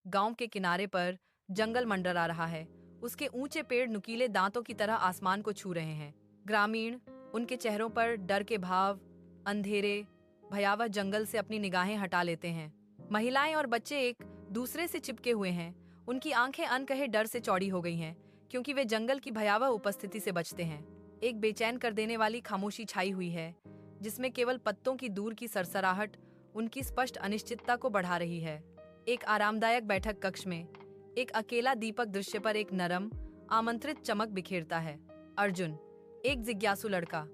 गांव के किनारे पर जंगल मंडरा रहा है। उसके ऊंचे पेड़ नुकीले दांतों की तरह आसमान को छू रहे हैं। ग्रामीण, उनके चेहरों पर डर के भाव, अंधेरे भयावह जंगल से अपनी निगाहें हटा लेते हैं। महिलाएं और बच्चे एक दूसरे से चिपके हुए हैं। उनकी आंखें अनकहे डर से चौड़ी हो गई हैं, क्योंकि वे जंगल की भयावह उपस्थिति से बचते हैं। एक बेचैन कर देने वाली खामोशी छाई हुई है, जिसमें केवल पत्तों की दूर की सरसराहट उनकी स्पष्ट अनिश्चितता को बढ़ा रही है। एक आरामदायक बैठक कक्ष में एक अकेला दीपक दृश्य पर एक नरम, आमंत्रित चमक बिखेरता है। अर्जुन, एक जिज्ञासु लड़का,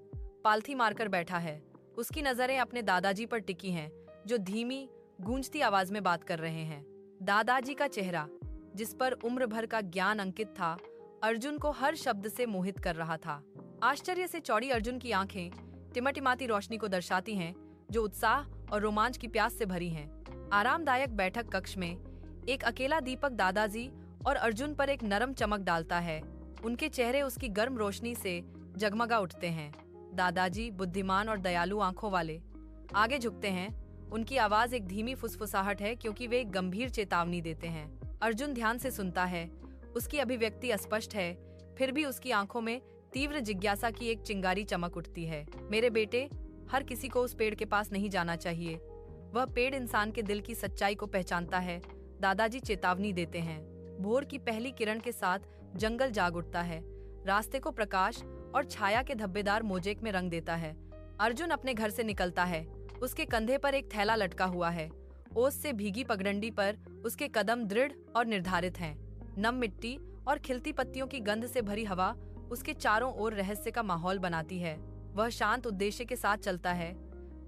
पालथी मारकर बैठा है। उसकी नजरें अपने दादाजी पर टिकी हैं, जो धीमी, गूंजती आवाज में बात कर रहे हैं। दादाजी का चेहरा, जिस पर उम्र भर का ज्ञान अंकित था, अर्जुन को हर शब्द से मोहित कर रहा था। आश्चर्य से चौड़ी अर्जुन की आंखें टिमटिमाती रोशनी को दर्शाती हैं, जो उत्साह और रोमांच की प्यास से भरी हैं। आरामदायक बैठक कक्ष में एक अकेला दीपक दादाजी और अर्जुन पर एक नरम चमक डालता है। उनके चेहरे उसकी गर्म रोशनी से जगमगा उठते हैं। दादाजी, बुद्धिमान और दयालु आंखों वाले, आगे झुकते हैं। उनकी आवाज एक धीमी फुसफुसाहट है, क्योंकि वे एक गंभीर चेतावनी देते हैं। अर्जुन ध्यान से सुनता है। उसकी अभिव्यक्ति अस्पष्ट है, फिर भी उसकी आंखों में तीव्र जिज्ञासा की एक चिंगारी चमक उठती है। मेरे बेटे, हर किसी को उस पेड़ के पास नहीं जाना चाहिए। वह पेड़ इंसान के दिल की सच्चाई को पहचानता है, दादाजी चेतावनी देते हैं। भोर की पहली किरण के साथ जंगल जाग उठता है, रास्ते को प्रकाश और छाया के धब्बेदार मोजेक में रंग देता है। अर्जुन अपने घर से निकलता है। उसके कंधे पर एक थैला लटका हुआ है। ओस से भीगी पगडंडी पर उसके कदम दृढ़ और निर्धारित हैं। नम मिट्टी और खिलती पत्तियों की गंध से भरी हवा उसके चारों ओर रहस्य का माहौल बनाती है। वह शांत उद्देश्य के साथ चलता है।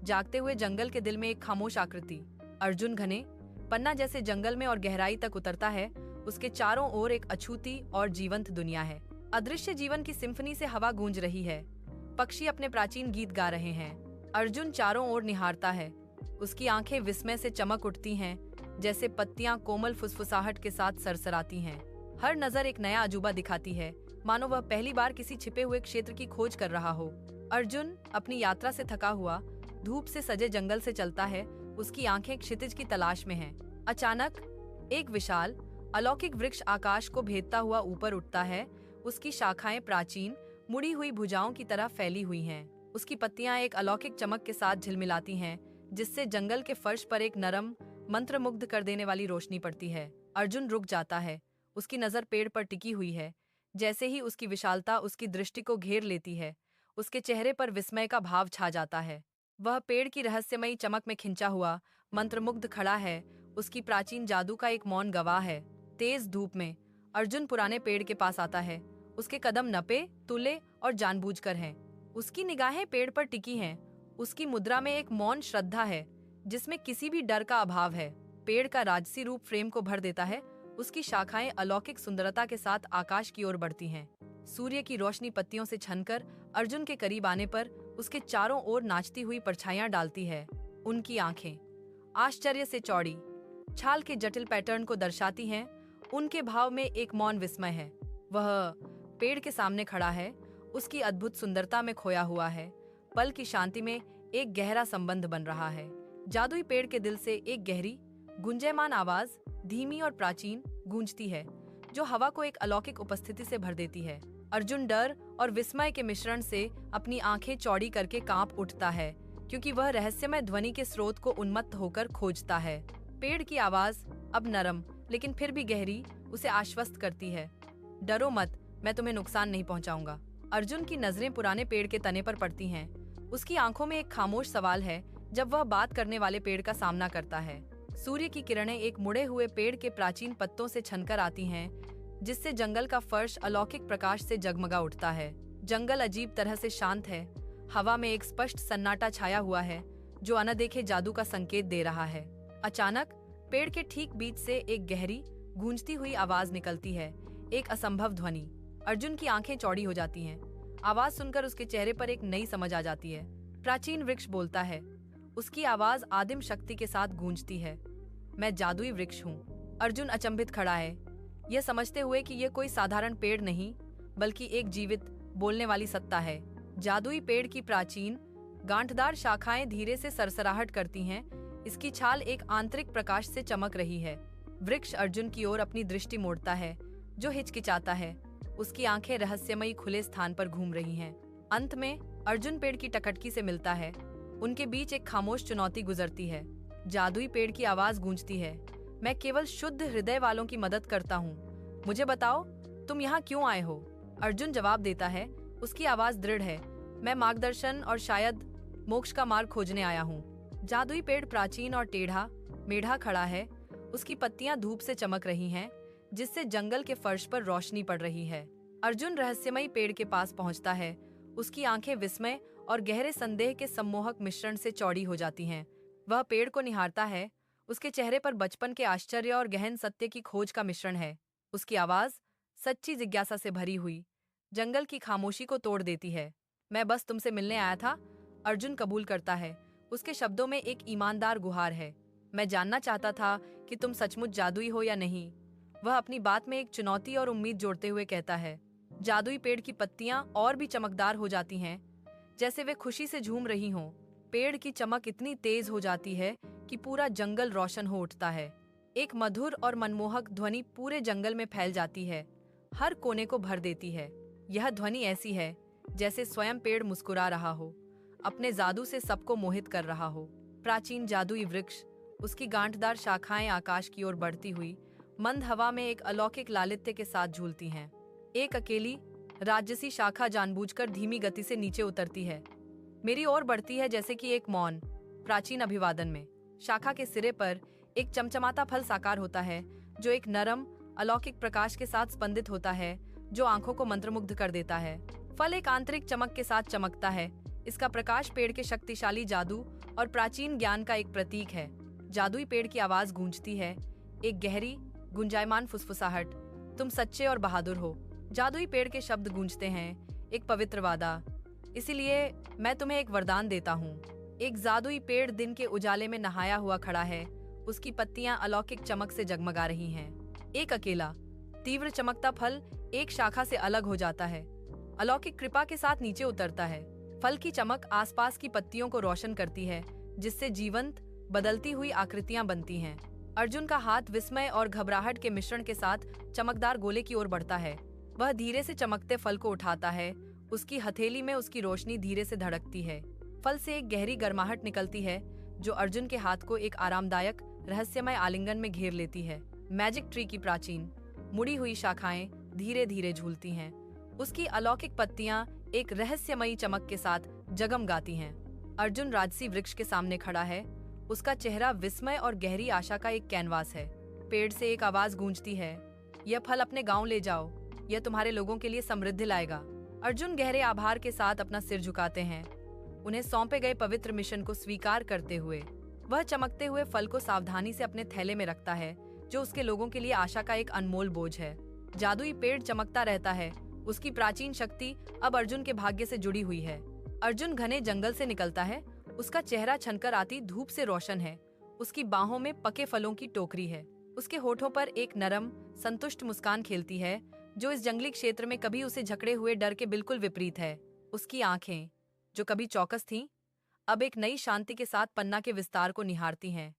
जागते हुए जंगल के दिल में एक खामोश आकृति। अर्जुन घने, पन्ना जैसे जंगल में और गहराई तक उतरता है। उसके चारों ओर एक अछूती और जीवंत दुनिया है। अदृश्य जीवन की सिम्फनी से हवा गूंज रही है। पक्षी अपने प्राचीन गीत गा रहे हैं। अर्जुन चारों ओर निहारता है। उसकी आंखें विस्मय से चमक उठती हैं, जैसे पत्तियां कोमल फुसफुसाहट के साथ सरसराती हैं। हर नजर एक नया अजूबा दिखाती है, मानो वह पहली बार किसी छिपे हुए क्षेत्र की खोज कर रहा हो। अर्जुन अपनी यात्रा से थका हुआ धूप से सजे जंगल से चलता है। उसकी आंखें क्षितिज की तलाश में हैं। अचानक एक विशाल, अलौकिक वृक्ष आकाश को भेदता हुआ ऊपर उठता है। उसकी शाखाएं प्राचीन, मुड़ी हुई भुजाओं की तरह फैली हुई हैं। उसकी पत्तियां एक अलौकिक चमक के साथ झिलमिलाती हैं, जिससे जंगल के फर्श पर एक नरम, मंत्रमुग्ध कर देने वाली रोशनी पड़ती है। अर्जुन रुक जाता है। उसकी नजर पेड़ पर टिकी हुई है। जैसे ही उसकी विशालता उसकी दृष्टि को घेर लेती है, उसके चेहरे पर विस्मय का भाव छा जाता है। वह पेड़ की रहस्यमयी चमक में खिंचा हुआ, मंत्रमुग्ध खड़ा है। उसकी प्राचीन जादू का एक मौन गवाह है। तेज धूप में अर्जुन पुराने पेड़ के पास आता है। उसके कदम नपे, तुले और जानबूझकर हैं। उसकी निगाहें पेड़ पर टिकी हैं। उसकी मुद्रा में एक मौन श्रद्धा है, जिसमें किसी भी डर का अभाव है। पेड़ का राजसी रूप फ्रेम को भर देता है। उसकी शाखाएं अलौकिक सुंदरता के साथ आकाश की ओर बढ़ती हैं। सूर्य की रोशनी पत्तियों से छनकर अर्जुन के करीब आने पर उसके चारों ओर नाचती हुई परछाइयां डालती है। उनकी आंखें आश्चर्य से चौड़ी, छाल के जटिल पैटर्न को दर्शाती हैं। उनके भाव में एक मौन विस्मय है। वह पेड़ के सामने खड़ा है, उसकी अद्भुत सुंदरता में खोया हुआ है। पल की शांति में एक गहरा संबंध बन रहा है। जादुई पेड़ के दिल से एक गहरी, गुंजयमान आवाज धीमी और प्राचीन गूंजती है, जो हवा को एक अलौकिक उपस्थिति से भर देती है। अर्जुन डर और विस्मय के मिश्रण से अपनी आंखें चौड़ी करके कांप उठता है, क्योंकि वह रहस्यमय ध्वनि के स्रोत को उन्मत्त होकर खोजता है। पेड़ की आवाज, अब नरम लेकिन फिर भी गहरी, उसे आश्वस्त करती है। डरो मत, मैं तुम्हें नुकसान नहीं पहुंचाऊंगा। अर्जुन की नजरें पुराने पेड़ के तने पर पड़ती हैं। उसकी आंखों में एक खामोश सवाल है जब वह बात करने वाले पेड़ का सामना करता है। सूर्य की किरणें एक मुड़े हुए पेड़ के प्राचीन पत्तों से छनकर आती हैं, जिससे जंगल का फर्श अलौकिक प्रकाश से जगमगा उठता है। जंगल अजीब तरह से शांत है। हवा में एक स्पष्ट सन्नाटा छाया हुआ है, जो अनदेखे जादू का संकेत दे रहा है। अचानक पेड़ के ठीक बीच से एक गहरी, गूंजती हुई आवाज निकलती है, एक असंभव ध्वनि। अर्जुन की आंखें चौड़ी हो जाती हैं। आवाज सुनकर उसके चेहरे पर एक नई समझ आ जाती है। प्राचीन वृक्ष बोलता है। उसकी आवाज आदिम शक्ति के साथ गूंजती है। मैं जादुई वृक्ष हूँ। अर्जुन अचंभित खड़ा है, यह समझते हुए कि यह कोई साधारण पेड़ नहीं, बल्कि एक जीवित, बोलने वाली सत्ता है। जादुई पेड़ की प्राचीन, गांठदार शाखाएं धीरे से सरसराहट करती हैं। इसकी छाल एक आंतरिक प्रकाश से चमक रही है, वृक्ष अर्जुन की ओर अपनी दृष्टि मोड़ता है, जो हिचकिचाता है। उसकी आंखें रहस्यमयी खुले स्थान पर घूम रही हैं। अंत में अर्जुन पेड़ की टकटकी से मिलता है। उनके बीच एक खामोश चुनौती गुजरती है। जादुई पेड़ की आवाज गूंजती है, मैं केवल शुद्ध हृदय वालों की मदद करता हूँ। मुझे बताओ, तुम यहाँ क्यों आए हो? अर्जुन जवाब देता है, उसकी आवाज दृढ़ है, मैं मार्गदर्शन और शायद मोक्ष का मार्ग खोजने आया हूँ। जादुई पेड़ प्राचीन और टेढ़ा मेढ़ा खड़ा है। उसकी पत्तियां धूप से चमक रही हैं, जिससे जंगल के फर्श पर रोशनी पड़ रही है। अर्जुन रहस्यमयी पेड़ के पास पहुंचता है। उसकी आंखें विस्मय और गहरे संदेह के सम्मोहक मिश्रण से चौड़ी हो जाती हैं। वह पेड़ को निहारता है। उसके चेहरे पर बचपन के आश्चर्य और गहन सत्य की खोज का मिश्रण है। उसकी आवाज सच्ची जिज्ञासा से भरी हुई जंगल की खामोशी को तोड़ देती है। मैं बस तुमसे मिलने आया था, अर्जुन कबूल करता है। उसके शब्दों में एक ईमानदार गुहार है। मैं जानना चाहता था कि तुम सचमुच जादुई हो या नहीं। वह अपनी बात में एक चुनौती और उम्मीद जोड़ते हुए कहता है। जादुई पेड़ की पत्तियां और भी चमकदार हो जाती हैं, जैसे वे खुशी से झूम रही हों। पेड़ की चमक इतनी तेज हो जाती है कि पूरा जंगल रोशन हो उठता है। एक मधुर और मनमोहक ध्वनि पूरे जंगल में फैल जाती है, हर कोने को भर देती है। यह ध्वनि ऐसी है जैसे स्वयं पेड़ मुस्कुरा रहा हो, अपने जादू से सबको मोहित कर रहा हो। प्राचीन जादुई वृक्ष, उसकी गांठदार शाखाएं आकाश की ओर बढ़ती हुई मंद हवा में एक अलौकिक लालित्य के साथ झूलती हैं। एक अकेली राजसी शाखा जानबूझकर धीमी गति से नीचे उतरती है, मेरी ओर बढ़ती है जैसे कि एक मौन प्राचीन अभिवादन में। शाखा के सिरे पर एक चमचमाता फल साकार होता है, जो एक नरम अलौकिक प्रकाश के साथ स्पंदित होता है, जो आंखों को मंत्रमुग्ध कर देता है। फल एक आंतरिक चमक के साथ चमकता है। इसका प्रकाश पेड़ के शक्तिशाली जादू और प्राचीन ज्ञान का एक प्रतीक है। जादुई पेड़ की आवाज गूंजती है, एक गहरी गुंजायमान फुसफुसाहट, तुम सच्चे और बहादुर हो। जादुई पेड़ के शब्द गूंजते हैं, एक पवित्र वादा। इसीलिए मैं तुम्हें एक वरदान देता हूँ। एक जादुई पेड़ दिन के उजाले में नहाया हुआ खड़ा है। उसकी पत्तियां अलौकिक चमक से जगमगा रही हैं। एक अकेला तीव्र चमकता फल एक शाखा से अलग हो जाता है, अलौकिक कृपा के साथ नीचे उतरता है। फल की चमक आसपास की पत्तियों को रोशन करती है, जिससे जीवंत बदलती हुई आकृतियां बनती हैं। अर्जुन का हाथ विस्मय और घबराहट के मिश्रण के साथ चमकदार गोले की ओर बढ़ता है। वह धीरे से चमकते फल को उठाता है। उसकी हथेली में उसकी रोशनी धीरे से धड़कती है। फल से एक गहरी गर्माहट निकलती है, जो अर्जुन के हाथ को एक आरामदायक रहस्यमय आलिंगन में घेर लेती है। मैजिक ट्री की प्राचीन मुड़ी हुई शाखाएं धीरे धीरे झूलती हैं। उसकी अलौकिक पत्तियां एक रहस्यमयी चमक के साथ जगमगाती हैं। अर्जुन राजसी वृक्ष के सामने खड़ा है। उसका चेहरा विस्मय और गहरी आशा का एक कैनवास है। पेड़ से एक आवाज गूंजती है, यह फल अपने गांव ले जाओ, यह तुम्हारे लोगों के लिए समृद्धि लाएगा। अर्जुन गहरे आभार के साथ अपना सिर झुकाते हैं, उन्हें सौंपे गए पवित्र मिशन को स्वीकार करते हुए। वह चमकते हुए फल को सावधानी से अपने थैले में रखता है, जो उसके लोगों के लिए आशा का एक अनमोल बोझ है। जादुई पेड़ चमकता रहता है। उसकी प्राचीन शक्ति अब अर्जुन के भाग्य से जुड़ी हुई है। अर्जुन घने जंगल से निकलता है। उसका चेहरा छनकर आती धूप से रोशन है। उसकी बाहों में पके फलों की टोकरी है। उसके होठों पर एक नरम संतुष्ट मुस्कान खेलती है, जो इस जंगली क्षेत्र में कभी उसे जकड़े हुए डर के बिल्कुल विपरीत है। उसकी आंखें, जो कभी चौकस थीं, अब एक नई शांति के साथ पन्ना के विस्तार को निहारती हैं।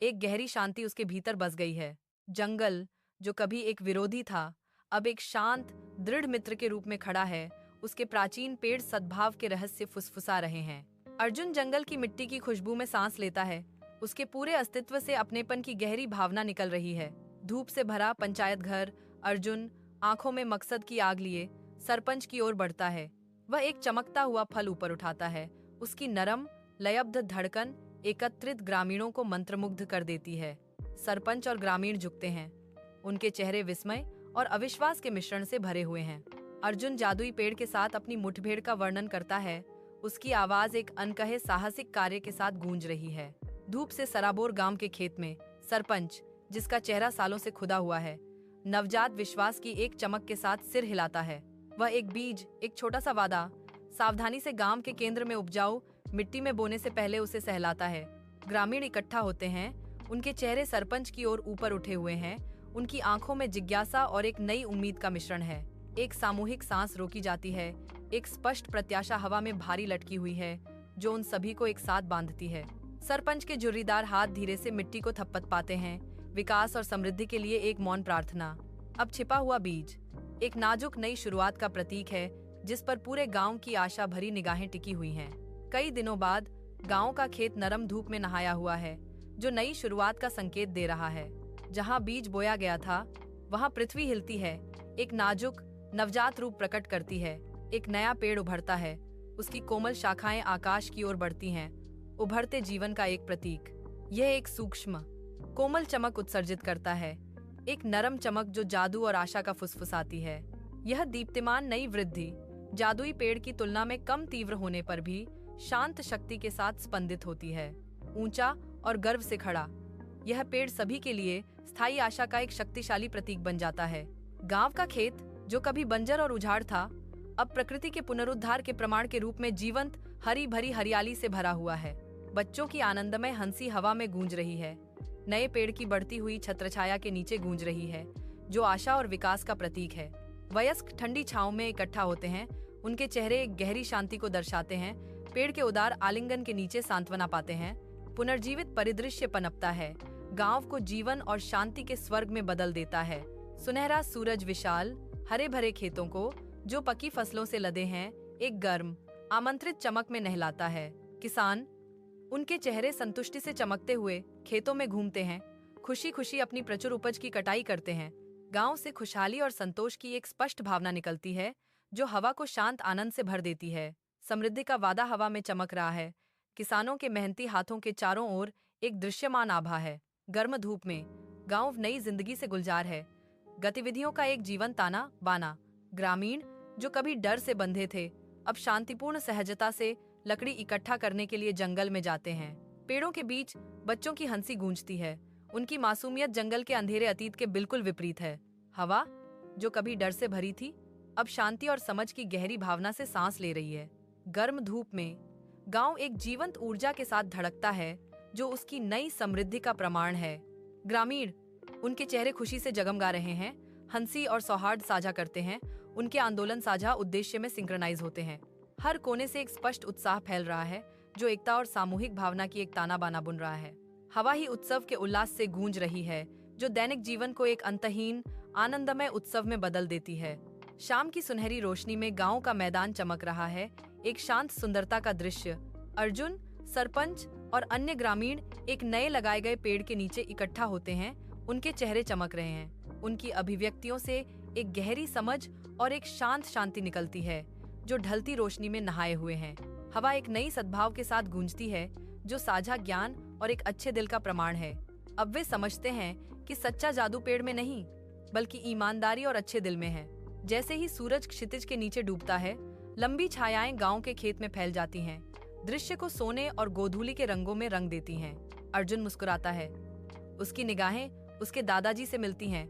एक गहरी शांति उसके भीतर बस गई है। जंगल, जो कभी एक विरोधी था, अब एक शांत दृढ़ मित्र के रूप में खड़ा है। उसके प्राचीन पेड़ सद्भाव के रहस्य फुसफुसा रहे हैं। अर्जुन जंगल की मिट्टी की खुशबू में सांस लेता है। उसके पूरे अस्तित्व से अपनेपन की गहरी भावना निकल रही है। धूप से भरा पंचायत घर, अर्जुन आंखों में मकसद की आग लिए सरपंच की ओर बढ़ता है। वह एक चमकता हुआ फल ऊपर उठाता है। उसकी नरम लयबद्ध धड़कन एकत्रित ग्रामीणों को मंत्रमुग्ध कर देती है। सरपंच और ग्रामीण झुकते हैं। उनके चेहरे विस्मय और अविश्वास के मिश्रण से भरे हुए हैं। अर्जुन जादुई पेड़ के साथ अपनी मुठभेड़ का वर्णन करता है। उसकी आवाज एक अनकहे साहसिक कार्य के साथ गूंज रही है। धूप से सराबोर गांव के खेत में सरपंच, जिसका चेहरा सालों से खुदा हुआ है, नवजात विश्वास की एक चमक के साथ सिर हिलाता है। वह एक बीज, एक छोटा सा वादा, सावधानी से गांव के केंद्र में उपजाऊ मिट्टी में बोने से पहले उसे सहलाता है। ग्रामीण इकट्ठा होते हैं। उनके चेहरे सरपंच की ओर ऊपर उठे हुए हैं। उनकी आंखों में जिज्ञासा और एक नई उम्मीद का मिश्रण है। एक सामूहिक सांस रोकी जाती है। एक स्पष्ट प्रत्याशा हवा में भारी लटकी हुई है, जो उन सभी को एक साथ बांधती है। सरपंच के झुर्रीदार हाथ धीरे से मिट्टी को थपथपाते हैं। विकास और समृद्धि के लिए एक मौन प्रार्थना। अब छिपा हुआ बीज एक नाजुक नई शुरुआत का प्रतीक है, जिस पर पूरे गांव की आशा भरी निगाहें टिकी हुई हैं। कई दिनों बाद गांव का खेत नरम धूप में नहाया हुआ है, जो नई शुरुआत का संकेत दे रहा है। जहां बीज बोया गया था, वहां पृथ्वी हिलती है, एक नाजुक नवजात रूप प्रकट करती है। एक नया पेड़ उभरता है, उसकी कोमल शाखाएं आकाश की ओर बढ़ती हैं, उभरते जीवन का एक प्रतीक। यह एक सूक्ष्म कोमल चमक उत्सर्जित करता है, एक नरम चमक जो जादू और आशा का फुसफुसाती है। यह दीप्तिमान नई वृद्धि जादुई पेड़ की तुलना में कम तीव्र होने पर भी शांत शक्ति के साथ स्पंदित होती है। ऊंचा और गर्व से खड़ा, यह पेड़ सभी के लिए स्थायी आशा का एक शक्तिशाली प्रतीक बन जाता है। गांव का खेत, जो कभी बंजर और उजाड़ था, अब प्रकृति के पुनरुद्धार के प्रमाण के रूप में जीवंत हरी भरी हरियाली से भरा हुआ है। बच्चों की आनंदमय हंसी हवा में गूंज रही है, नए पेड़ की बढ़ती हुई छत्रछाया के नीचे गूंज रही है, जो आशा और विकास का प्रतीक है। वयस्क ठंडी छांव में इकट्ठा होते हैं, उनके चेहरे एक गहरी शांति को दर्शाते हैं। पेड़ के उदार आलिंगन के नीचे सांत्वना पाते हैं। पुनर्जीवित परिदृश्य पनपता है, गांव को जीवन और शांति के स्वर्ग में बदल देता है। सुनहरा सूरज विशाल हरे भरे खेतों को, जो पकी फसलों से लदे हैं, एक गर्म आमंत्रित चमक में नहलाता है। किसान, उनके चेहरे संतुष्टि से चमकते हुए खेतों में घूमते हैं, खुशी खुशी अपनी प्रचुर उपज की कटाई करते हैं। गांव से खुशहाली और संतोष की एक स्पष्ट भावना निकलती है, जो हवा को शांत आनंद से भर देती है। समृद्धि का वादा हवा में चमक रहा है। किसानों के मेहनती हाथों के चारों ओर एक दृश्यमान आभा है। गर्म धूप में गांव नई जिंदगी से गुलजार है। गतिविधियों का एक जीवन ताना बाना। ग्रामीण, जो कभी डर से बंधे थे, अब शांतिपूर्ण सहजता से लकड़ी इकट्ठा करने के लिए जंगल में जाते हैं। पेड़ों के बीच बच्चों की हंसी गूंजती है, उनकी मासूमियत जंगल के अंधेरे अतीत के बिल्कुल विपरीत है। हवा, जो कभी डर से भरी थी, अब शांति और समझ की गहरी भावना से सांस ले रही है। गर्म धूप में गांव एक जीवंत ऊर्जा के साथ धड़कता है, जो उसकी नई समृद्धि का प्रमाण है। ग्रामीण, उनके चेहरे खुशी से जगमगा रहे हैं, हंसी और सौहार्द साझा करते हैं, उनके आंदोलन साझा उद्देश्य में सिंक्रनाइज होते हैं। हर कोने से एक स्पष्ट उत्साह फैल रहा है, जो एकता और सामूहिक भावना की एक ताना बाना बुन रहा है। हवा ही उत्सव के उल्लास से गूंज रही है, जो दैनिक जीवन को एक अंतहीन आनंदमय उत्सव में बदल देती है। शाम की सुनहरी रोशनी में गांव का मैदान चमक रहा है, एक शांत सुंदरता का दृश्य। अर्जुन, सरपंच और अन्य ग्रामीण एक नए लगाए गए पेड़ के नीचे इकट्ठा होते हैं, उनके चेहरे चमक रहे हैं। उनकी अभिव्यक्तियों से एक गहरी समझ और एक शांत शांति निकलती है, जो ढलती रोशनी में नहाए हुए हैं। हवा एक नई सद्भाव के साथ गूंजती है, जो साझा ज्ञान और एक अच्छे दिल का प्रमाण है। अब वे समझते हैं कि सच्चा जादू पेड़ में नहीं, बल्कि ईमानदारी और अच्छे दिल में है। जैसे ही सूरज क्षितिज के नीचे डूबता है, लंबी छायाएं गांव के खेत में फैल जाती हैं, दृश्य को सोने और गोधूली के रंगों में रंग देती हैं। अर्जुन मुस्कुराता है, उसकी निगाहें उसके दादाजी से मिलती हैं।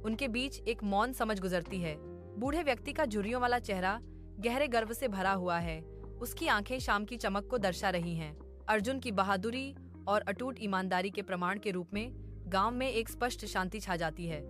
उनके बीच एक मौन समझ गुजरती है। बूढ़े व्यक्ति का झुर्रियों वाला चेहरा गहरे गर्व से भरा हुआ है, उसकी आंखें शाम की चमक को दर्शा रही हैं। अर्जुन की बहादुरी और अटूट ईमानदारी के प्रमाण के रूप में गांव में एक स्पष्ट शांति छा जाती है।